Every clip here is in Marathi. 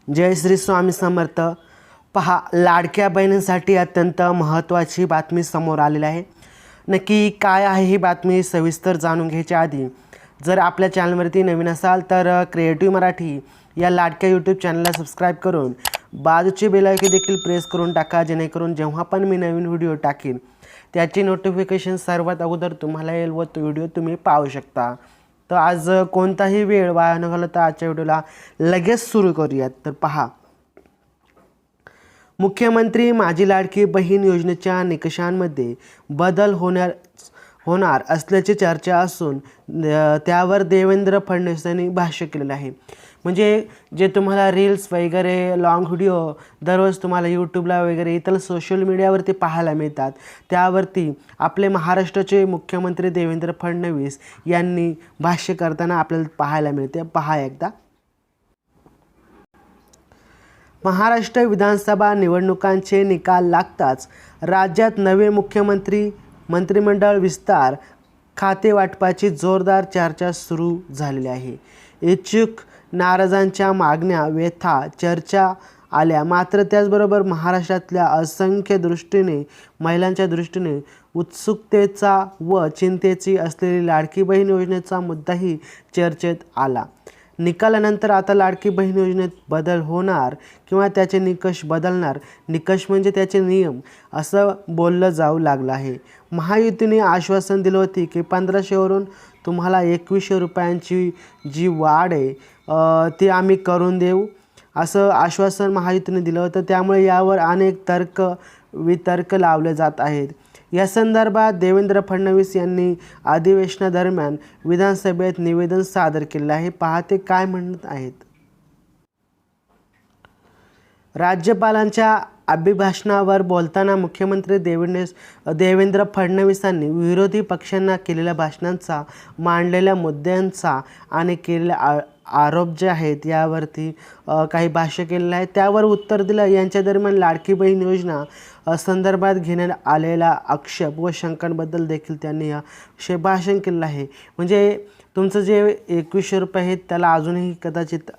जय श्री स्वामी समर्थ। पहा, लाडक्या बहिणींसाठी अत्यंत महत्त्वाची बातमी समोर आलेली आहे। नक्की काय आहे ही बातमी सविस्तर जाणून घ्यायच्या आधी जर आपल्या चॅनलवरती नवीन असाल तर क्रिएटिव्ह मराठी या लाडक्या यूट्यूब चॅनलला सबस्क्राईब करून बाजूची बेल आयकॉन देखील प्रेस करून टाका, जेणेकरून जेव्हा पण मी नवीन व्हिडिओ टाकीन त्याची नोटिफिकेशन सर्वात अगोदर तुम्हाला येईल व तो व्हिडिओ तुम्ही पाहू शकता। तर आज कोणताही वेळ वाया न घालवता आजच्या व्हिडिओला लगेच सुरू करूयात। तर पहा, मुख्यमंत्री माझी लाडकी बहीण योजनेच्या निकषांमध्ये बदल होणार असल्याची चर्चा असून त्यावर देवेंद्र फडणवीस यांनी भाष्य केलेलं आहे। म्हणजे जे तुम्हाला रील्स वगैरे लॉंग व्हिडिओ दररोज तुम्हाला यूट्यूबला वगैरे इतर सोशल मीडियावरती पाहायला मिळतात, त्यावरती आपले महाराष्ट्राचे मुख्यमंत्री देवेंद्र फडणवीस यांनी भाष्य करताना आपल्याला पाहायला मिळते। पहा एकदा। महाराष्ट्र विधानसभा निवडणुकांचे निकाल लागताच राज्यात नवे मुख्यमंत्री, मंत्रिमंडळ विस्तार, खाते वाटपाची जोरदार चर्चा सुरू झालेली आहे। इच्छुक नाराजांच्या मागण्या, व्यथा, चर्चा आल्या, मात्र त्याचबरोबर महाराष्ट्रातल्या असंख्य दृष्टीने महिलांच्या दृष्टीने उत्सुकतेचा व चिंतेची असलेली लाडकी बहीण योजनेचा मुद्दाही चर्चेत आला। निकालानंतर आता लाडकी बहीण योजनेत बदल होणार किंवा त्याचे निकष बदलणार, निकष म्हणजे त्याचे नियम, असं बोललं जाऊ लागलं आहे। महायुतीने आश्वासन दिलं होती की 1500वरून तुम्हाला 2100 रुपयांची जी वाढ आहे ती आम्ही करून देऊ, असं आश्वासन महायुतीने दिलं होतं। त्यामुळे यावर अनेक वितर्क लावले जात आहेत। या संदर्भात देवेंद्र फडणवीस यांनी अधिवेशनादरम्यान विधानसभेत निवेदन सादर केले आहे। पहा ते काय म्हणत आहेत। राज्यपालांच्या अभिभाषणावर बोलताना मुख्यमंत्री देवेंद्र फडणवीसांनी विरोधी पक्षांना केलेल्या भाषणांचा, मांडलेल्या मुद्द्यांचा आणि केलेल्या आरोप जे आहेत यावरती काही भाष्य केलेलं आहे, त्यावर उत्तर दिलं। यांच्या दरम्यान लाडकी बहीण योजना संदर्भात घेण्यात आलेला आक्षेप व शंकांबद्दल देखील त्यांनी भाषण केलेलं आहे। म्हणजे तुमचं जे 2100 रुपये आहेत त्याला अजूनही कदाचित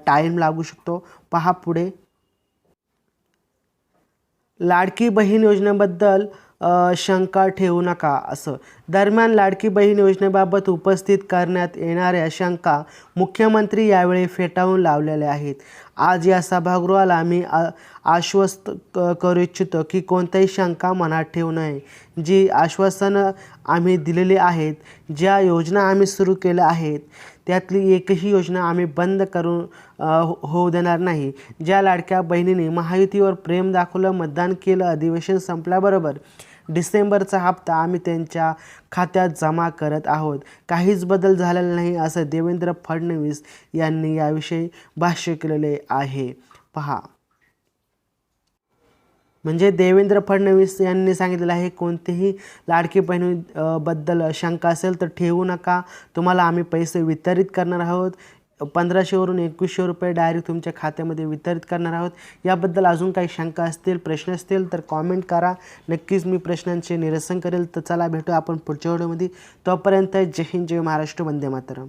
टाईम लागू शकतो। पहा पुढे। लाडकी बहीण योजनेबद्दल शंका ठेवू नका असं। दरम्यान लाडकी बहीण योजनेबाबत उपस्थित करण्यात येणाऱ्या शंका मुख्यमंत्री यावेळी फेटाळून लावलेल्या आहेत। आज या सभागृहाला मी आश्वस्त करू इच्छितो की कोणत्याही शंका मनात ठेवू नये। जी आश्वासनं आम्ही दिलेली आहेत, ज्या योजना आम्ही सुरू केल्या आहेत, त्यातली एकही योजना आम्ही बंद करून होऊ देणार नाही। ज्या लाडक्या बहिणींनी महायुतीवर प्रेम दाखवलं, मतदान केलं, अधिवेशन संपल्याबरोबर डिसेंबरचा हप्ता आम्ही त्यांच्या खात्यात जमा करत आहोत। काहीच बदल झालेला नाही, असं देवेंद्र फडणवीस यांनी याविषयी भाष्य केलेले आहे। पहा, म्हणजे देवेंद्र फडणवीस यांनी सांगितलेलं आहे कोणतेही लाडकी बहिणीबद्दल शंका असेल तर ठेवू नका, तुम्हाला आम्ही पैसे वितरित करणार आहोत। 1500वरून 2100 रुपये डायरेक्ट तुमच्या खात्यामध्ये वितरित करणार आहोत। याबद्दल अजून काही शंका असतील, प्रश्न असतील तर कॉमेंट करा, नक्कीच मी प्रश्नांचे निरसन करेल। तर चला भेटू आपण पुढच्या व्हिडिओमध्ये। तोपर्यंत जय हिंद, जय महाराष्ट्र, वंदे मातरम।